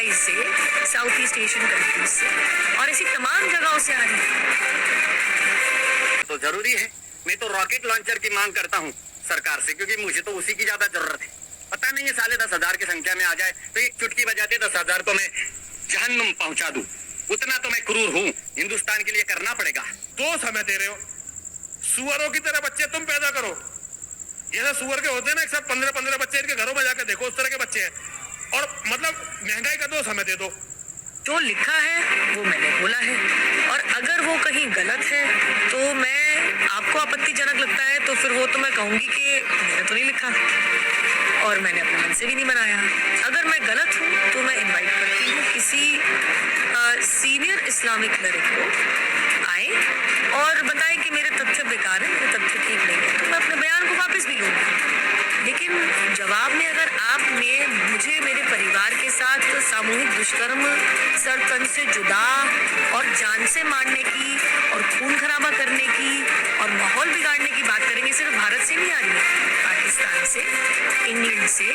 Dubai से, south east Asian countries से और ऐसी तमाम जगहों से आ रही है। तो जरूरी है, मैं तो रॉकेट लॉन्चर की मांग करता हूँ सरकार से, क्योंकि मुझे तो उसी की ज्यादा जरूरत है। पता नहीं है साले 10,000 की संख्या में आ जाए तो एक चुटकी बजाते 10,000 को मैं जहन्नुम पहुंचा दूं। उतना तो मैं क्रूर हूँ, हिंदुस्तान के लिए करना पड़ेगा। दो समय दे रहे हो, सुअरों की तरह बच्चे तुम पैदा करो। जैसे सुअर के होते हैं ना, एक साथ 15-15 बच्चे इनके घरों में जाकर देखो, उस तरह के बच्चे हैं। और मतलब महंगाई का 2 समय दे दो। जो लिखा है वो मैंने बोला है, और अगर वो कहीं गलत है तो मैं आपको आपत्तिजनक लगता है तो फिर वो तो मैं कहूंगी कि मैंने तो नहीं लिखा और मैंने अपने मन से भी नहीं बनाया। अगर मैं गलत हूँ तो मैं इनवाइट करती हूँ किसी सीनियर इस्लामिक क्लरिक को आए और बताए कि मेरे तथ्य बेकार है, मेरे तथ्य ठीक नहीं है, तो मैं अपने बयान को वापस भी लूंगी। लेकिन जवाब में अगर आपने मुझे मेरे परिवार के साथ सामूहिक दुष्कर्म, सर तन से जुदा और जान से मारने की और खून खराबा करने की और माहौल बिगाड़ने की बात करेंगे, सिर्फ भारत से नहीं आ रही है, पाकिस्तान से, इंग्लैंड से,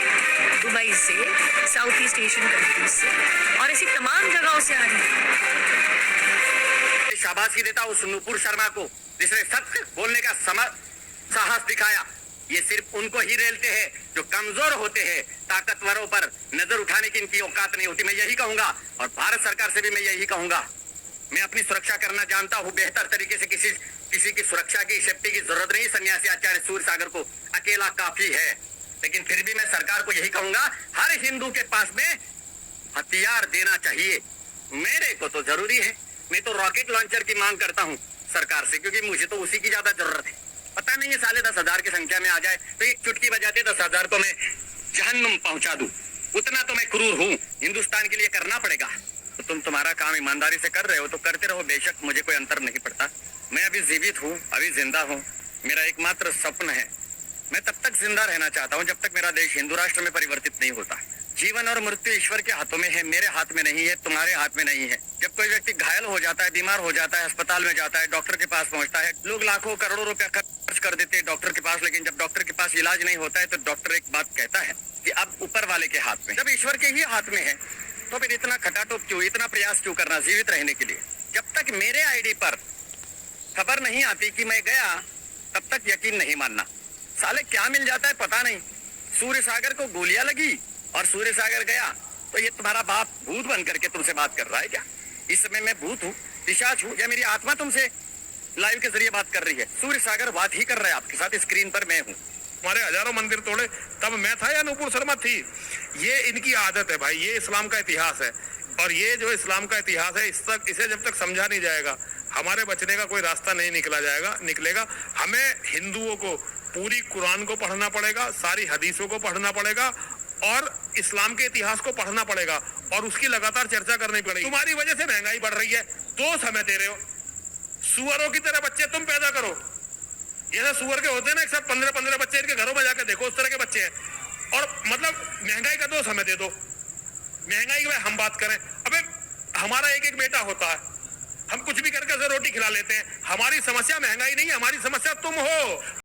दुबई से, साउथ ईस्ट एशियन कंट्रीज से और ऐसी तमाम जगहों से आ रही है। शाबाशी देता उस नुपुर शर्मा को जिसने सत्य बोलने का साहस दिखाया। ये सिर्फ उनको ही रेलते हैं जो कमजोर होते हैं, ताकतवरों पर नजर उठाने की इनकी औकात नहीं होती। मैं यही कहूंगा और भारत सरकार से भी मैं यही कहूंगा। मैं अपनी सुरक्षा करना जानता हूँ बेहतर तरीके से। किसी की सुरक्षा की, सेफ्टी की जरूरत नहीं। सन्यासी आचार्य सूर्य सागर को अकेला काफी है। लेकिन फिर भी मैं सरकार को यही कहूंगा, हर हिंदू के पास में हथियार देना चाहिए। मेरे को तो जरूरी है, मैं तो रॉकेट लॉन्चर की मांग करता हूँ सरकार से, क्योंकि मुझे तो उसी की ज्यादा जरूरत है। पता नहीं है साले 10,000 की संख्या में आ जाए तो एक चुटकी बजाते 10,000 को मैं जहन्नुम पहुंचा दूं। उतना तो मैं क्रूर हूँ, हिंदुस्तान के लिए करना पड़ेगा। तो तुम तुम्हारा काम ईमानदारी से कर रहे हो तो करते रहो, बेशक मुझे कोई अंतर नहीं पड़ता। मैं अभी जीवित हूँ, अभी जिंदा हूँ। मेरा एकमात्र स्वप्न है, मैं तब तक जिंदा रहना चाहता हूँ जब तक मेरा देश हिंदू राष्ट्र में परिवर्तित नहीं होता। जीवन और मृत्यु ईश्वर के हाथों में है, मेरे हाथ में नहीं है, तुम्हारे हाथ में नहीं है। जब कोई व्यक्ति घायल हो जाता है, बीमार हो जाता है, अस्पताल में जाता है, डॉक्टर के पास पहुंचता है, लोग लाखों करोड़ों रुपया खर्च कर देते हैं डॉक्टर के पास, लेकिन जब डॉक्टर के पास इलाज नहीं होता है तो डॉक्टर एक बात कहता है कि अब ऊपर वाले के हाथ में। जब ईश्वर के ही हाथ में है तो फिर इतना खटाटोप क्यों, इतना प्रयास क्यों करना जीवित रहने के लिए। जब तक मेरे आईडी पर खबर नहीं आती कि मैं गया, तब तक यकीन नहीं मानना। साले क्या मिल जाता है पता नहीं। सूर्य सागर को गोलियां लगी और सूर्य सागर गया, तो ये तुम्हारा बाप भूत बन करके तुमसे बात कर रहा है क्या? इस समय मैं भूत हूँ, पिशाच हूँ, या मेरी आत्मा तुमसे लाइव के जरिए बात कर रही है? सूर्य सागर बात ही कर रहा है आपके साथ, स्क्रीन पर मैं हूँ। हमारे हजारों मंदिर तोड़े तब मैं था या नुपुर शर्मा थी? ये इनकी आदत है भाई, ये इस्लाम का इतिहास है। और ये जो इस्लाम का इतिहास है, इसे जब तक समझा नहीं जाएगा, हमारे बचने का कोई रास्ता नहीं निकलेगा। हमें हिंदुओं को पूरी कुरान को पढ़ना पड़ेगा, सारी हदीसों को पढ़ना पड़ेगा और इस्लाम के इतिहास को पढ़ना पड़ेगा और उसकी लगातार चर्चा करनी पड़ेगी। तुम्हारी वजह से महंगाई बढ़ रही है, 2 समय दे रहे हो, सुअरों की तरह बच्चे तुम पैदा करो। जैसे सुअर के होते हैं ना, एक साथ 15-15 बच्चे इनके घरों में जाकर देखो, उस तरह के बच्चे हैं। और मतलब महंगाई का 2 समय दे दो। महंगाई की हम बात करें, अबे हमारा एक बेटा होता है, हम कुछ भी करके उसे रोटी खिला लेते हैं। हमारी समस्या महंगाई नहीं है, हमारी समस्या तुम हो।